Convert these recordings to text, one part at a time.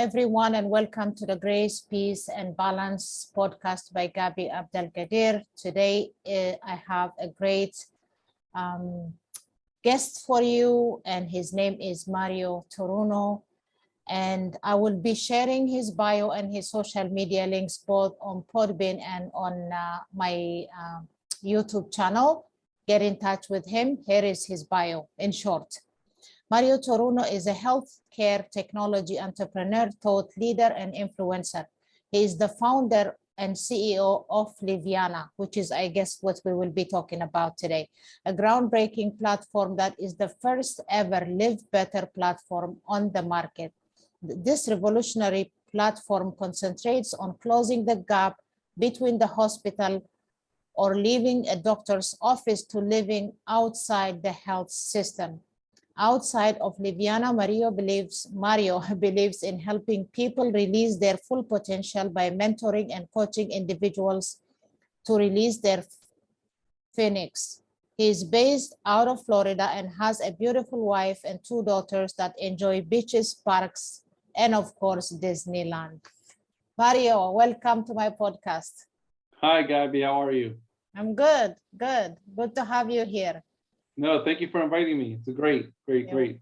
everyone, and welcome to the Grace, Peace, and Balance podcast by Gaby Abdelgadir. Today, I have a great guest for you, and his name is Mario Toruno. And I will be sharing his bio and his social media links both on Podbean and on my YouTube channel. Get in touch with him. Here is his bio in short. Mario Toruno is a healthcare technology entrepreneur, thought leader, and influencer. He is the founder and CEO of Livyana, which is, I guess, what we will be talking about today, a groundbreaking platform that is the first ever Live Better platform on the market. This revolutionary platform concentrates on closing the gap between the hospital or leaving a doctor's office to living outside the health system. Outside of Livyana, Mario believes in helping people release their full potential by mentoring and coaching individuals to release their phoenix. He is based out of Florida and has a beautiful wife and 2 daughters that enjoy beaches, parks, and of course, Disneyland. Mario, welcome to my podcast. Hi, Gaby. How are you? I'm good. Good to have you here. No, thank you for inviting me. It's a great.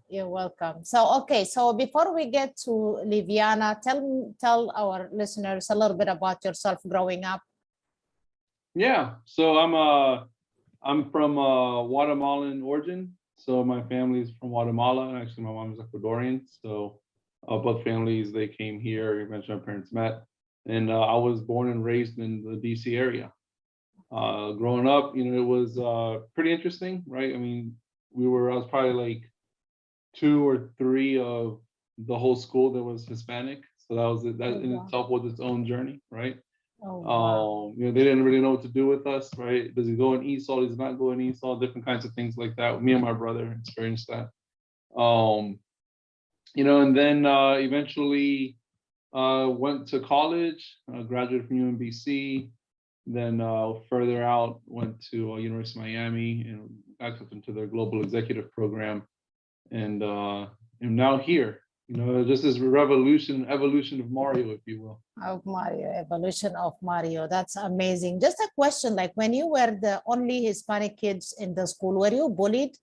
You're welcome. So before we get to Livyana, tell our listeners a little bit about yourself growing up. Yeah, so I'm from Guatemalan origin. So my family's from Guatemala, and actually my mom is Ecuadorian. So both families, they came here. Eventually my parents met, and I was born and raised in the DC area. Growing up, it was pretty interesting, right? I mean, I was probably like 2 or 3 of the whole school that was Hispanic. So that in itself was its own journey, right? Oh, wow. They didn't really know what to do with us, right? Does he go in ESOL? Does he not go in ESOL? Different kinds of things like that. Me and my brother experienced that. And then eventually went to college, graduated from UMBC. Then further out, went to University of Miami and got into their global executive program, and am now here. Just this evolution of Mario, if you will. Of Mario, evolution of Mario. That's amazing. Just a question, like when you were the only Hispanic kids in the school, were you bullied,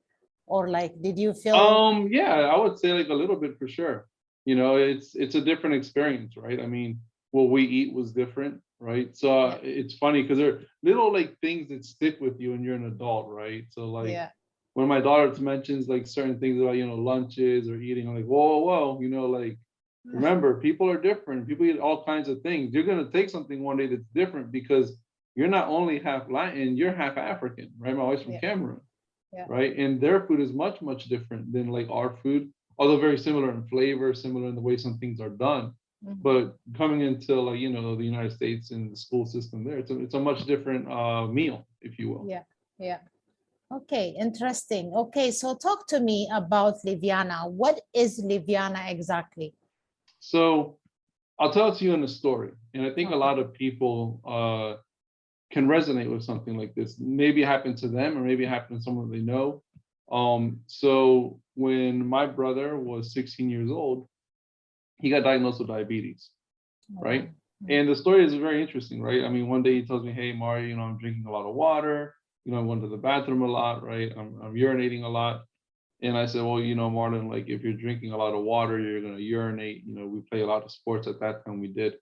or like did you feel? Yeah, I would say like a little bit for sure. It's a different experience, right? I mean, what we eat was different. Right. So it's funny because there are little like things that stick with you when you're an adult. Right. So like when my daughter mentions like certain things about, lunches or eating, I'm like, whoa, like, remember, people are different. People eat all kinds of things. You're going to take something one day that's different because you're not only half Latin, you're half African. Right. My wife's from Cameroon. Yeah. Right. And their food is much, much different than like our food, although very similar in flavor, similar in the way some things are done. But coming into like, the United States and the school system there, it's a much different meal, if you will. Yeah. Okay, interesting. Okay, so talk to me about Livyana. What is Livyana exactly? So I'll tell it to you in a story. And I think a lot of people can resonate with something like this. Maybe it happened to them, or maybe it happened to someone they know. So when my brother was 16 years old, he got diagnosed with diabetes, right? And the story is very interesting, right? I mean, one day he tells me, hey, Mario, I'm drinking a lot of water. I'm going to the bathroom a lot, right? I'm urinating a lot. And I said, well, Marlon, like if you're drinking a lot of water, you're going to urinate. We play a lot of sports at that time, we did.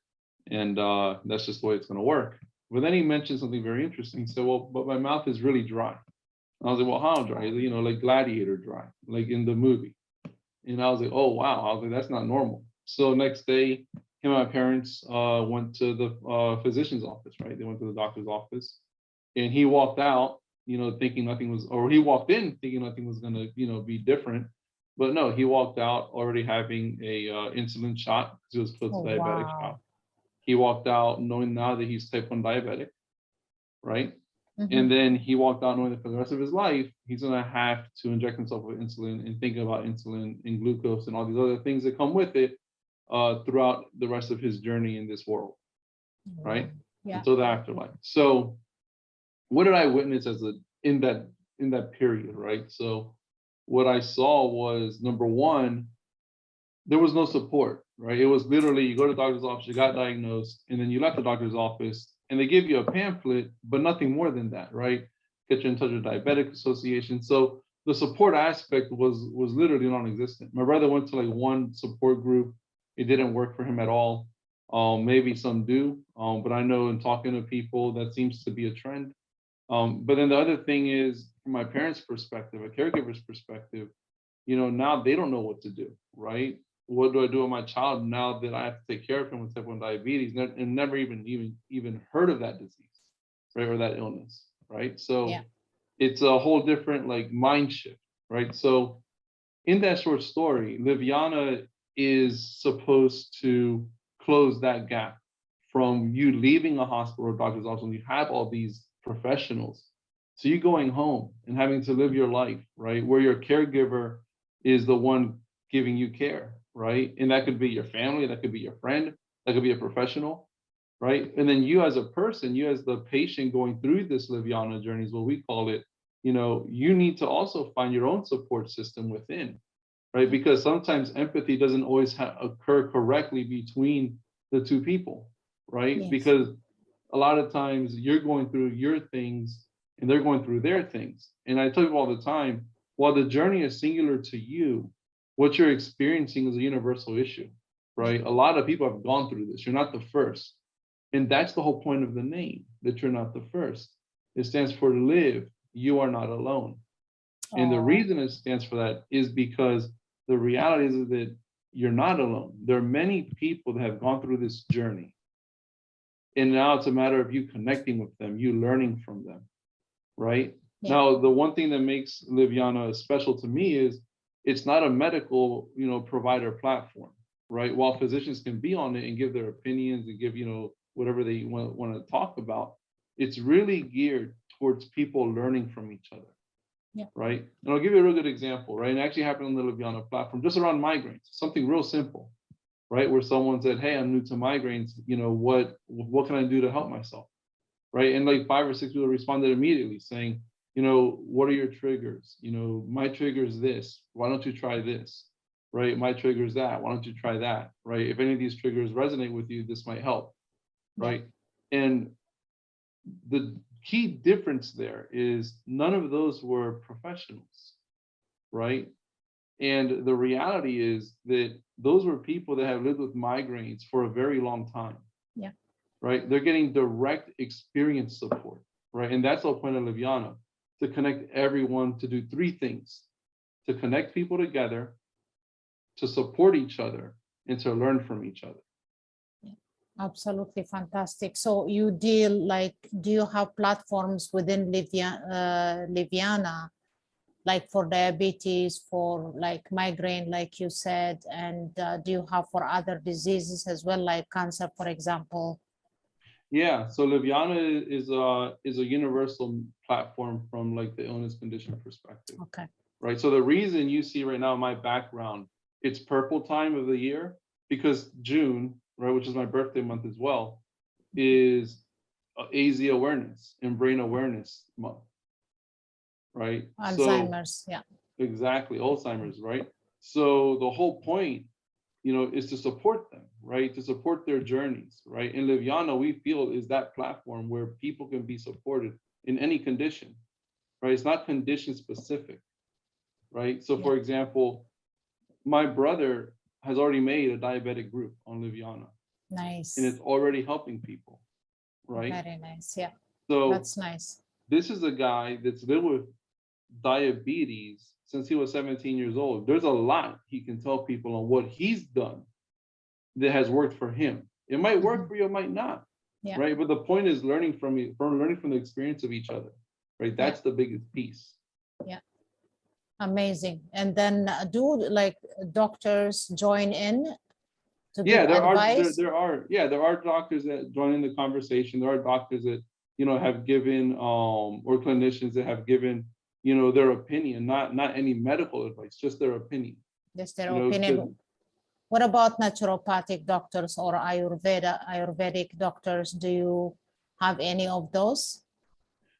And that's just the way it's going to work. But then he mentioned something very interesting. He said, well, but my mouth is really dry. And I was like, well, how dry? Like Gladiator dry, like in the movie. And I was like, oh, wow. I was like, that's not normal. So next day, him and my parents went to the physician's office, right? They went to the doctor's office, and he walked out, thinking nothing was, or he walked in thinking nothing was going to, be different. But no, he walked out already having a insulin shot because he was close to diabetic shot. He walked out knowing now that he's type 1 diabetic, right? And then he walked out knowing that for the rest of his life, he's going to have to inject himself with insulin and think about insulin and glucose and all these other things that come with it. Throughout the rest of his journey in this world, right? Until the afterlife. So, what did I witness in that period, right? So, what I saw was, number one, there was no support, right? It was literally, you go to the doctor's office, you got diagnosed, and then you left the doctor's office, and they give you a pamphlet, but nothing more than that, right? Get you in touch with Diabetic Association. So the support aspect was literally non-existent. My brother went to like one support group. It didn't work for him at all. Maybe some do, but I know in talking to people, that seems to be a trend. But then the other thing is, from my parents' perspective, a caregiver's perspective, now they don't know what to do, right? What do I do with my child now that I have to take care of him with type 1 diabetes and never even heard of that disease, right? Or that illness, right? So Yeah. it's a whole different like mind shift, right? So in that short story, Livyana is supposed to close that gap from you leaving a hospital or doctor's office when you have all these professionals. So you going home and having to live your life, right? Where your caregiver is the one giving you care, right? And that could be your family, that could be your friend, that could be a professional, right? And then you as a person, you as the patient going through this Livyana journey is what we call it, you need to also find your own support system within, right? Because sometimes empathy doesn't always occur correctly between the two people, right? Yes. Because a lot of times you're going through your things and they're going through their things. And I tell you all the time, while the journey is singular to you, what you're experiencing is a universal issue, right? A lot of people have gone through this. You're not the first. And that's the whole point of the name, that you're not the first. It stands for live, you are not alone. And the reason it stands for that is because the reality is that you're not alone. There are many people that have gone through this journey. And now it's a matter of you connecting with them, you learning from them, right? Yeah. Now, the one thing that makes Livyana special to me is it's not a medical, provider platform, right? While physicians can be on it and give their opinions and give, whatever they want to talk about, it's really geared towards people learning from each other. Yeah. Right. And I'll give you a real good example, right? And it actually happened on the Livyana platform, just around migraines, something real simple, right? Where someone said, hey, I'm new to migraines, what can I do to help myself? Right. And like 5 or 6 people responded immediately saying, what are your triggers? My trigger is this. Why don't you try this? Right. My trigger is that. Why don't you try that? Right. If any of these triggers resonate with you, this might help. Right. And the key difference there is none of those were professionals, right? And the reality is that those were people that have lived with migraines for a very long time. Yeah. Right? They're getting direct experience support, right? And that's the point of Livyana, to connect everyone, to do 3 things: to connect people together, to support each other, and to learn from each other. Absolutely fantastic. So you do you have platforms within Livyana, like for diabetes, for like migraine, like you said, and do you have for other diseases as well, like cancer, for example? Yeah, so Livyana is a universal platform from like the illness condition perspective. Okay. Right. So the reason you see right now in my background, it's purple time of the year, because June, right, which is my birthday month as well, is AZ awareness and brain awareness month. Right. Alzheimer's, yeah. Exactly. Alzheimer's, right? So the whole point, is to support them, right? To support their journeys, right? And Livyana, we feel, is that platform where people can be supported in any condition, right? It's not condition specific, right? So for example, my brother has already made a diabetic group on Livyana. Nice. And it's already helping people, right? Very nice, yeah. So that's nice. This is a guy that's lived with diabetes since he was 17 years old. There's a lot he can tell people on what he's done that has worked for him. It might work for you, it might not, right? But the point is learning from the experience of each other, right? That's the biggest piece. Yeah, amazing. And then do like doctors join in to give advice? There are doctors that join in the conversation. There are doctors that have given or clinicians that have given their opinion, not any medical advice, just their opinion. Just their opinion. What about naturopathic doctors or Ayurvedic doctors? Do you have any of those?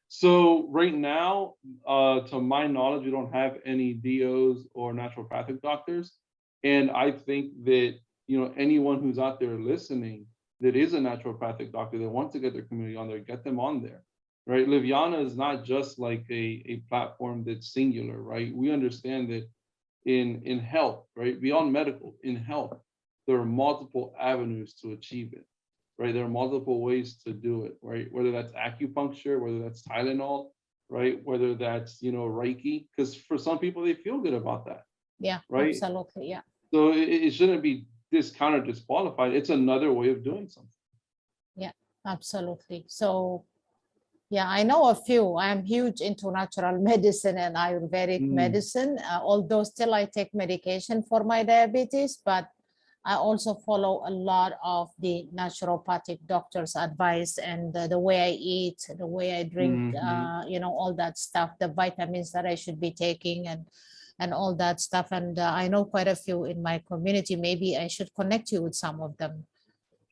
So right now, to my knowledge, we don't have any DOs or naturopathic doctors. And I think that anyone who's out there listening that is a naturopathic doctor that wants to get their community on there, get them on there, right? Livyana is not just like a platform that's singular, right? We understand that in health, right, beyond medical, in health, there are multiple avenues to achieve it, right? There are multiple ways to do it, right? Whether that's acupuncture, whether that's Tylenol, right? Whether that's, Reiki, because for some people, they feel good about that, Yeah, right? absolutely. Yeah. So it shouldn't be discounted, disqualified. It's another way of doing something. Yeah, absolutely. So yeah, I know a few. I'm huge into natural medicine and Ayurvedic medicine, although still I take medication for my diabetes, but I also follow a lot of the naturopathic doctor's advice and the way I eat, the way I drink, all that stuff, the vitamins that I should be taking and all that stuff. And I know quite a few in my community. Maybe I should connect you with some of them.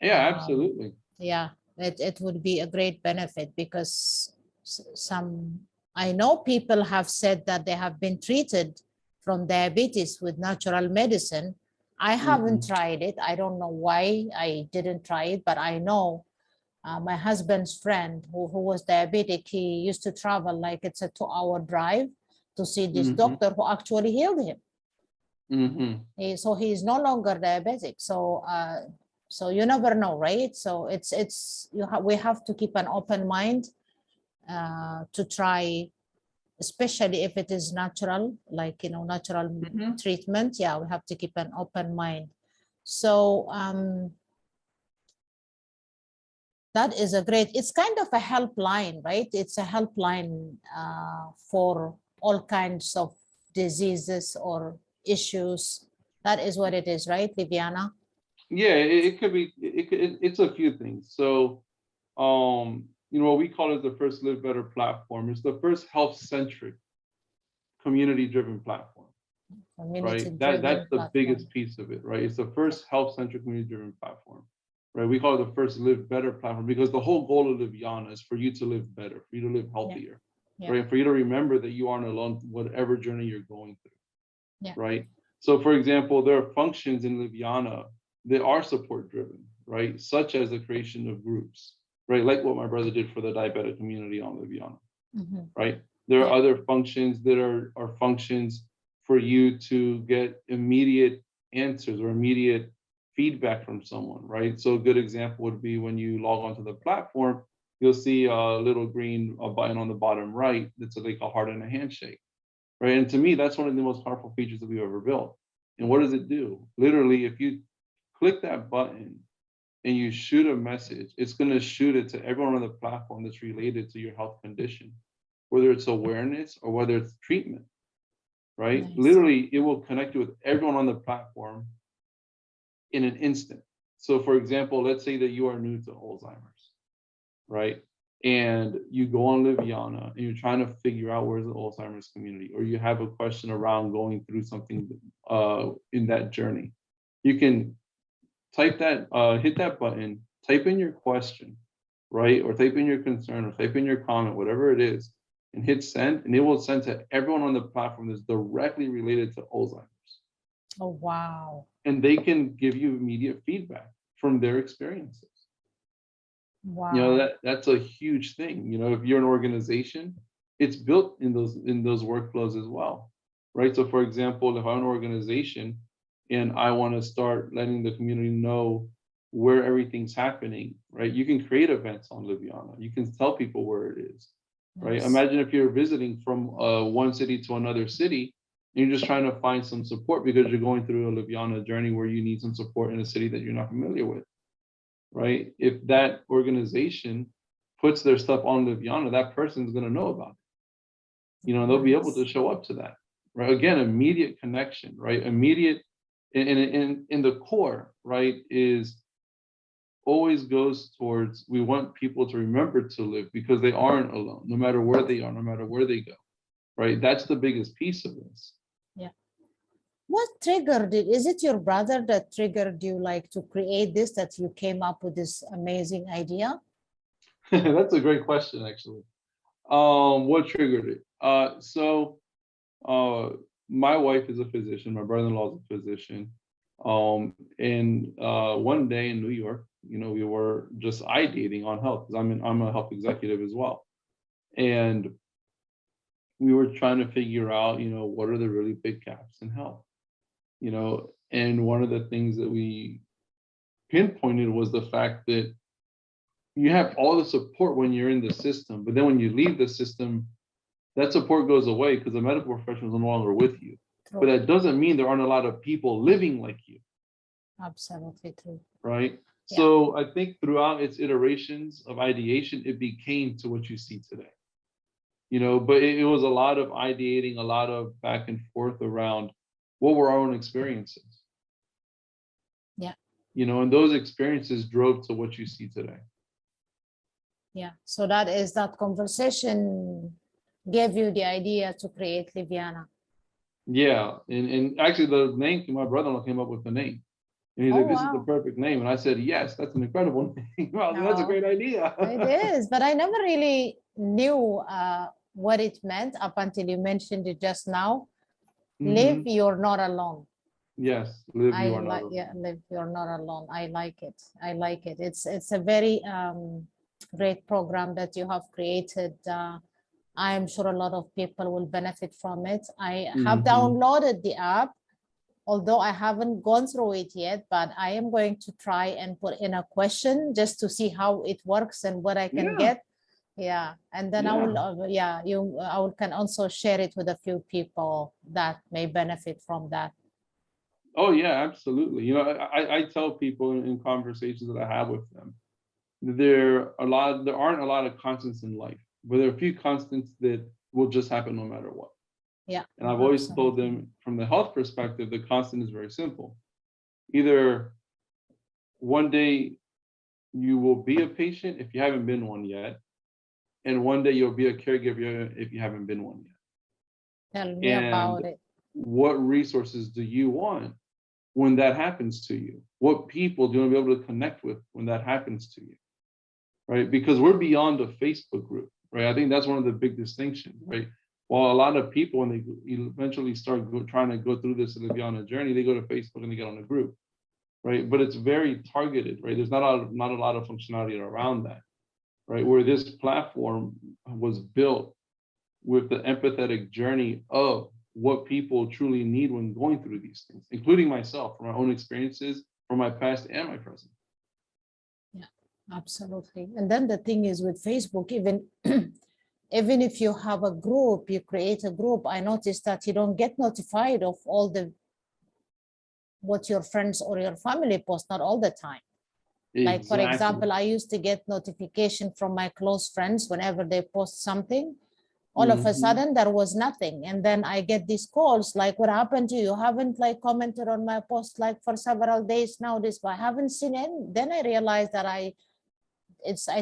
Yeah, absolutely. Yeah, it would be a great benefit because I know people have said that they have been treated from diabetes with natural medicine. I haven't tried it. I don't know why I didn't try it, but I know my husband's friend who was diabetic, he used to travel like it's a 2-hour drive to see this doctor who actually healed him. So he is no longer diabetic. So you never know, right? So we have to keep an open mind to try, especially if it is natural, like natural treatment. Yeah, we have to keep an open mind. So that is it's kind of a helpline, right? It's a helpline for all kinds of diseases or issues. That is what it is, right, Livyana? Yeah, it could be. It's a few things. So, what we call it the first Live Better platform. It's the first health-centric, community-driven platform. Right. That's the biggest piece of it. Right. It's the first health-centric, community-driven platform. Right. We call it the first Live Better platform because the whole goal of Livyana is for you to live better, for you to live healthier, right? For you to remember that you aren't alone, whatever journey you're going through. Right. So, for example, there are functions in Livyana that are support driven, right? Such as the creation of groups, right? Like what my brother did for the diabetic community on Livyana, right? There are other functions that are functions for you to get immediate answers or immediate feedback from someone, right? So a good example would be when you log onto the platform, you'll see a little green button on the bottom right that's like a heart and a handshake, right? And to me, that's one of the most powerful features that we've ever built. And what does it do? Literally, if you click that button and you shoot a message, it's going to shoot it to everyone on the platform that's related to your health condition, whether it's awareness or whether it's treatment, right? Nice. Literally, it will connect you with everyone on the platform in an instant. So for example, let's say that you are new to Alzheimer's, right? And you go on Livyana and you're trying to figure out where's the Alzheimer's community, or you have a question around going through something in that journey. You can type that, hit that button, type in your question, right? Or type in your concern or type in your comment, whatever it is, and hit send, and it will send to everyone on the platform that's directly related to Alzheimer's. Oh, wow. And they can give you immediate feedback from their experiences. Wow. That's a huge thing. If you're an organization, it's built in those workflows as well, right? So for example, if I'm an organization and I want to start letting the community know where everything's happening, right? You can create events on Livyana. You can tell people where it is, right? Nice. Imagine if you're visiting from one city to another city, and you're just trying to find some support because you're going through a Livyana journey where you need some support in a city that you're not familiar with, right? If that organization puts their stuff on Livyana, that person's going to know about it. They'll be able to show up to that, right? Again, immediate connection, right? Immediate, in the core, right, is always goes towards, we want people to remember to live because they aren't alone, no matter where they are, no matter where they go, right? That's the biggest piece of this. Yeah. What triggered it? Is it your brother that triggered you like to create this, that you came up with this amazing idea? That's a great question, actually. What triggered it? So my wife is a physician. My brother-in-law is a physician. And one day in New York, we were just ideating on health because I'm a health executive as well. And we were trying to figure out, what are the really big gaps in health, and one of the things that we pinpointed was the fact that you have all the support when you're in the system, but then when you leave the system, that support goes away because the medical professionals are no longer with you. True. But that doesn't mean there aren't a lot of people living like you. Absolutely true. Right? Yeah. So I think throughout its iterations of ideation, it became to what you see today. But it was a lot of ideating, a lot of back and forth around what were our own experiences. Yeah. And those experiences drove to what you see today. Yeah. So that conversation gave you the idea to create Livyana. Yeah. And actually the name, my brother-in-law came up with the name. And he's like, this is the perfect name. And I said, yes, that's an incredible name. Wow, that's a great idea. It is, but I never really knew what it meant up until you mentioned it just now. Mm-hmm. Live, you're not alone. Yes, live, you are not alone. Yeah, live, you're not alone. I like it. I like it. It's a very great program that you have created. I am sure a lot of people will benefit from it. I have downloaded the app, although I haven't gone through it yet, but I am going to try and put in a question just to see how it works and what I can get. Yeah, and then I will, I can also share it with a few people that may benefit from that. Oh yeah, absolutely. I tell people in conversations that I have with them, there aren't a lot of constants in life, but there are a few constants that will just happen no matter what. Yeah. And I've always told them from the health perspective, the constant is very simple. Either one day you will be a patient if you haven't been one yet, and one day you'll be a caregiver if you haven't been one yet. Tell me about it. What resources do you want when that happens to you? What people do you want to be able to connect with when that happens to you? Right? Because we're beyond a Facebook group, right? I think that's one of the big distinctions, right? While a lot of people, when they eventually start trying to go through this Livyana journey, they go to Facebook and they get on a group, right? But it's very targeted, right? There's not a lot of functionality around that, right? Where this platform was built with the empathetic journey of what people truly need when going through these things, including myself, from my own experiences, from my past and my present. Yeah, absolutely. And then the thing is with Facebook, even even if you have a group, you create a group, I noticed that you don't get notified of all what your friends or your family post, not all the time. Exactly. Like, for example, I used to get notification from my close friends whenever they post something. All of a sudden there was nothing. And then I get these calls like, what happened to you? You haven't commented on my post for several days now, but I haven't seen it. Then I realized that I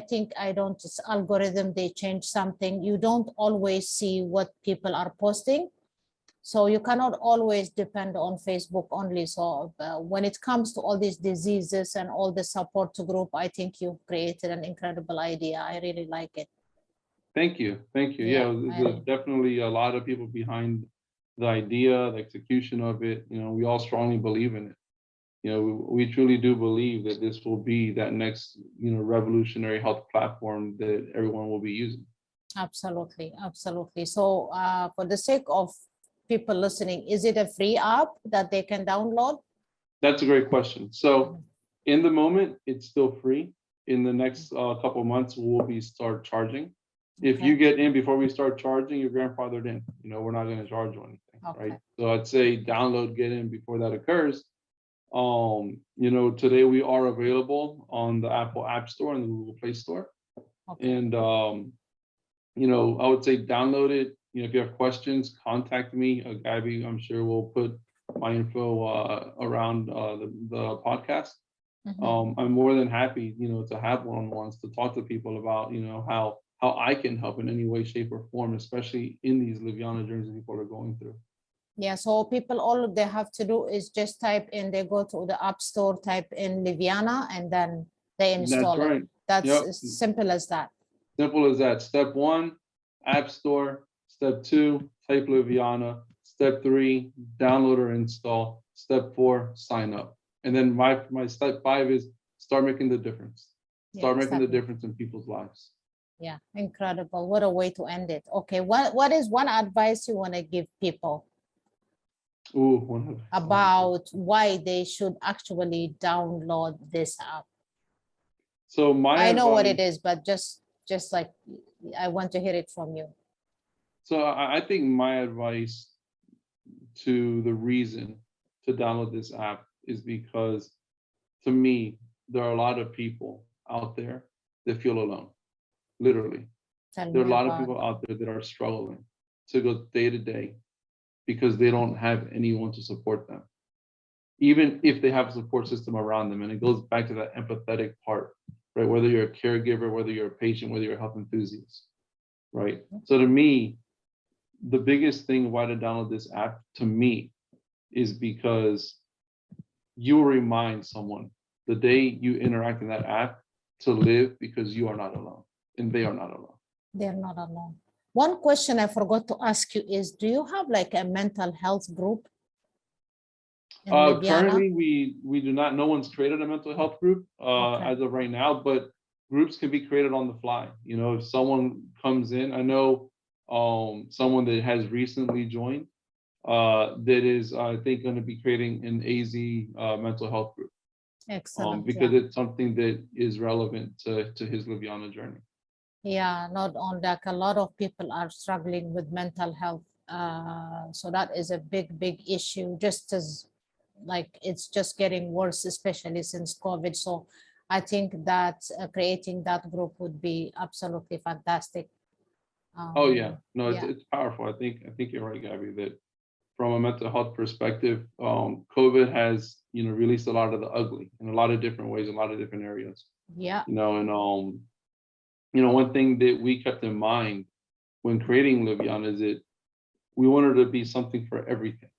think it's algorithm, they change something. You don't always see what people are posting. So you cannot always depend on Facebook only. So when it comes to all these diseases and all the support group, I think you've created an incredible idea. I really like it. Thank you. Yeah, there's definitely a lot of people behind the idea, the execution of it. We all strongly believe in it. We truly do believe that this will be that next, revolutionary health platform that everyone will be using. Absolutely. So for the sake of people listening, is it a free app that they can download? That's a great question. So in the moment, it's still free. In the next couple of months, we'll start charging. If you get in before we start charging, you're grandfathered in. We're not going to charge you anything, right? So I'd say download, get in before that occurs. Today we are available on the Apple App Store and the Google Play Store. And I would say download it. If you have questions, contact me. Gaby, I'm sure we'll put my info around the podcast. I'm more than happy, to have one-on-ones to talk to people about, how I can help in any way, shape, or form, especially in these Livyana journeys that people are going through. Yeah, so people, all they have to do is just type in, they go to the App Store, type in Livyana, and then they install it. Right. That's as simple as that. Simple as that. Step 1, App Store. Step 2, type Livyana. Step 3, download or install. Step 4, sign up. And then my step 5 is start making the difference. Start making the difference in people's lives. Yeah, incredible. What a way to end it. Okay, what is one advice you want to give people about why they should actually download this app? So I know what it is, but just like I want to hear it from you. So I think my advice to the reason to download this app is because, to me, there are a lot of people out there that feel alone, literally. There are a lot of people out there that are struggling to go day to day because they don't have anyone to support them, even if they have a support system around them. And it goes back to that empathetic part, right? Whether you're a caregiver, whether you're a patient, whether you're a health enthusiast, right? So to me, the biggest thing why to download this app to me is because you will remind someone the day you interact in that app to live, because you are not alone and they are not alone. They're not alone. One question I forgot to ask you is, do you have like a mental health group? Currently, we do not. No one's created a mental health group as of right now, but groups can be created on the fly. You know, if someone comes in, I know someone that has recently joined that is, I think, going to be creating an AZ mental health group. Excellent. Because it's something that is relevant to his Livyana journey. Yeah, not only like a lot of people are struggling with mental health. So that is a big issue, just as like it's just getting worse, especially since COVID. So I think that creating that group would be absolutely fantastic. Oh yeah, no, it's powerful. I think you're right, Gabby, that from a mental health perspective, COVID has, released a lot of the ugly in a lot of different ways, in a lot of different areas. Yeah. And one thing that we kept in mind when creating Livyana is that we wanted to be something for everything,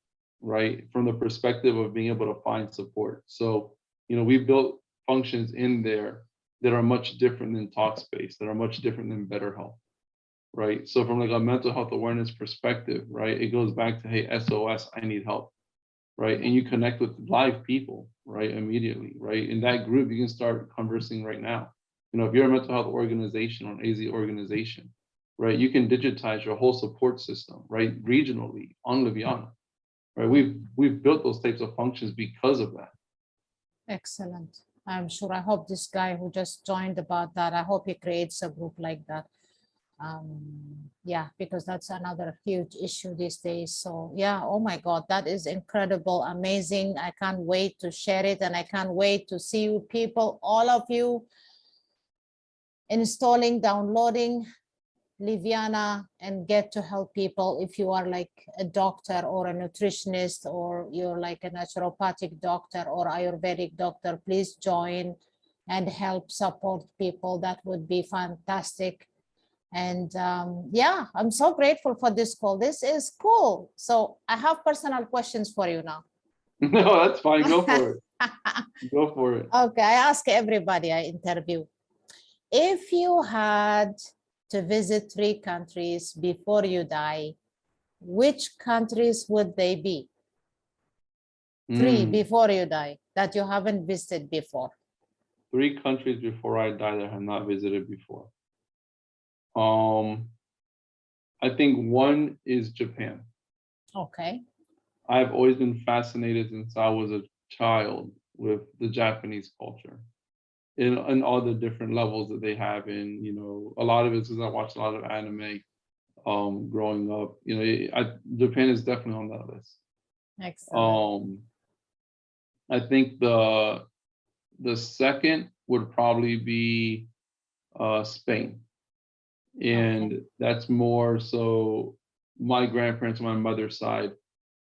right? From the perspective of being able to find support. So, we built functions in there that are much different than Talkspace, that are much different than BetterHelp, right? So from like a mental health awareness perspective, right, it goes back to, hey, SOS, I need help, right? And you connect with live people, right, immediately, right? In that group, you can start conversing right now. If you're a mental health organization or an AZ organization, right, you can digitize your whole support system, right, regionally on Livyana, right? We've built those types of functions because of that. Excellent. I'm sure. I hope this guy who just joined about that, I hope he creates a group like that. Yeah, because that's another huge issue these days. So yeah, oh my God, that is incredible, amazing. I can't wait to share it, and I can't wait to see you people, all of you, installing, downloading Livyana and get to help people. If you are like a doctor or a nutritionist, or you're like a naturopathic doctor or Ayurvedic doctor, please join and help support people. That would be fantastic. And yeah, I'm so grateful for this call. This is cool. So I have personal questions for you now. No, that's fine. Go for it. Go for it. Okay, I ask everybody I interview. If you had to visit 3 countries before you die, which countries would they be? 3 before you die that you haven't visited before. 3 countries before I die that I have not visited before. I think one is Japan. Okay. I've always been fascinated since I was a child with the Japanese culture and all the different levels that they have. And, a lot of it is because I watched a lot of anime growing up. Japan is definitely on that list. Excellent. I think the second would probably be Spain. And that's more so my grandparents on my mother's side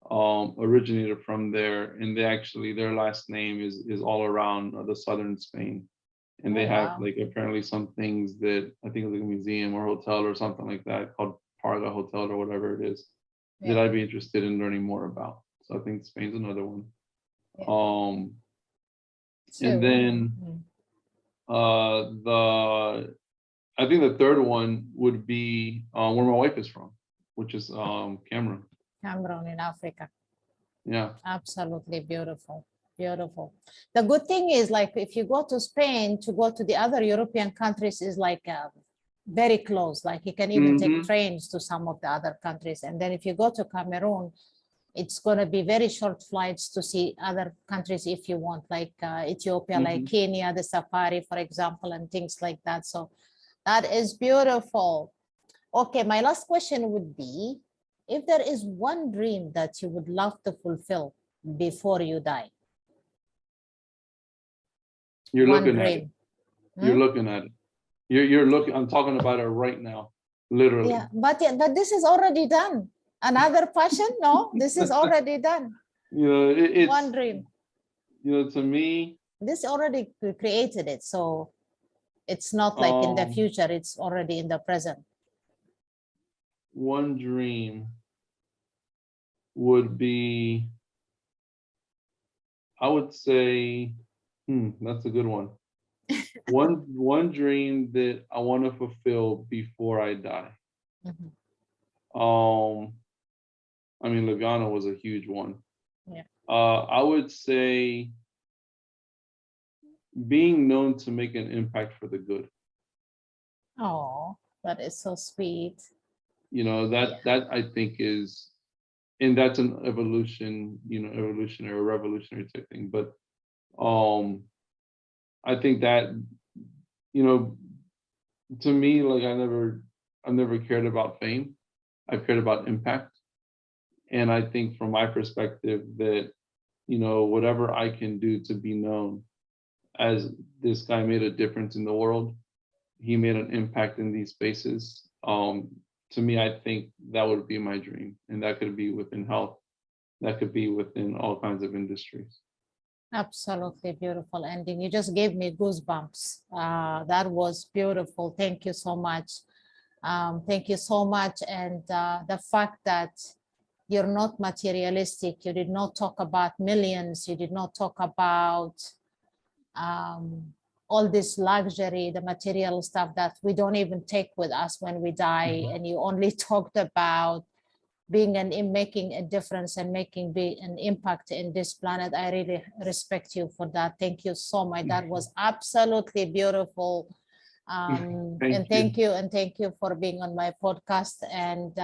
originated from there, and their last name is all around the southern Spain, and they have like apparently some things that I think is like a museum or hotel or something like that called Parga Hotel or whatever it is that I'd be interested in learning more about. So I think Spain's another one. And then I think the third one would be where my wife is from, which is Cameroon. Cameroon in Africa. Yeah. Absolutely beautiful. Beautiful. The good thing is, like, if you go to Spain, to go to the other European countries is like very close. Like you can even take trains to some of the other countries. And then if you go to Cameroon, it's going to be very short flights to see other countries if you want, like Ethiopia, like Kenya, the safari, for example, and things like that. So that is beautiful. Okay, my last question would be, if there is one dream that you would love to fulfill before you die. You're One looking at dream. it. You're looking at it. You're looking, I'm talking about it right now, literally. Yeah, but this is already done. Another passion? No, this is already done. You know, it's one dream. You know, to me, this already created it. So it's not like in the future, it's already in the present. One dream would be, I would say, that's a good one. One dream that I want to fulfill before I die. I mean, Livyana was a huge one. Yeah. I would say being known to make an impact for the good. Oh, that is so sweet. You know, that I think is, and that's an evolution, you know, evolutionary or revolutionary type thing. But I think that, you know, to me, like I never cared about fame. I cared about impact. And I think from my perspective that, you know, whatever I can do to be known as this guy made a difference in the world, he made an impact in these spaces. To me, I think that would be my dream. And that could be within health. That could be within all kinds of industries. Absolutely beautiful ending. You just gave me goosebumps. That was beautiful. Thank you so much. Thank you so much. And the fact that you're not materialistic, you did not talk about millions, you did not talk about all this luxury, the material stuff that we don't even take with us when we die. And you only talked about being making a difference and making an impact in this planet. I really respect you for that. Thank you so much. That was absolutely beautiful. Thank you for being on my podcast. And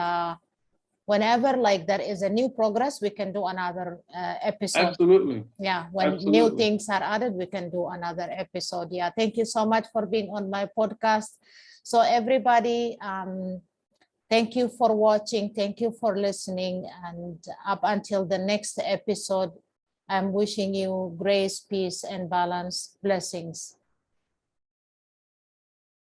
whenever like there is a new progress, we can do another episode. Absolutely. Yeah, when new things are added, we can do another episode. Yeah, thank you so much for being on my podcast. So everybody, thank you for watching. Thank you for listening. And up until the next episode, I'm wishing you grace, peace, and balance. Blessings.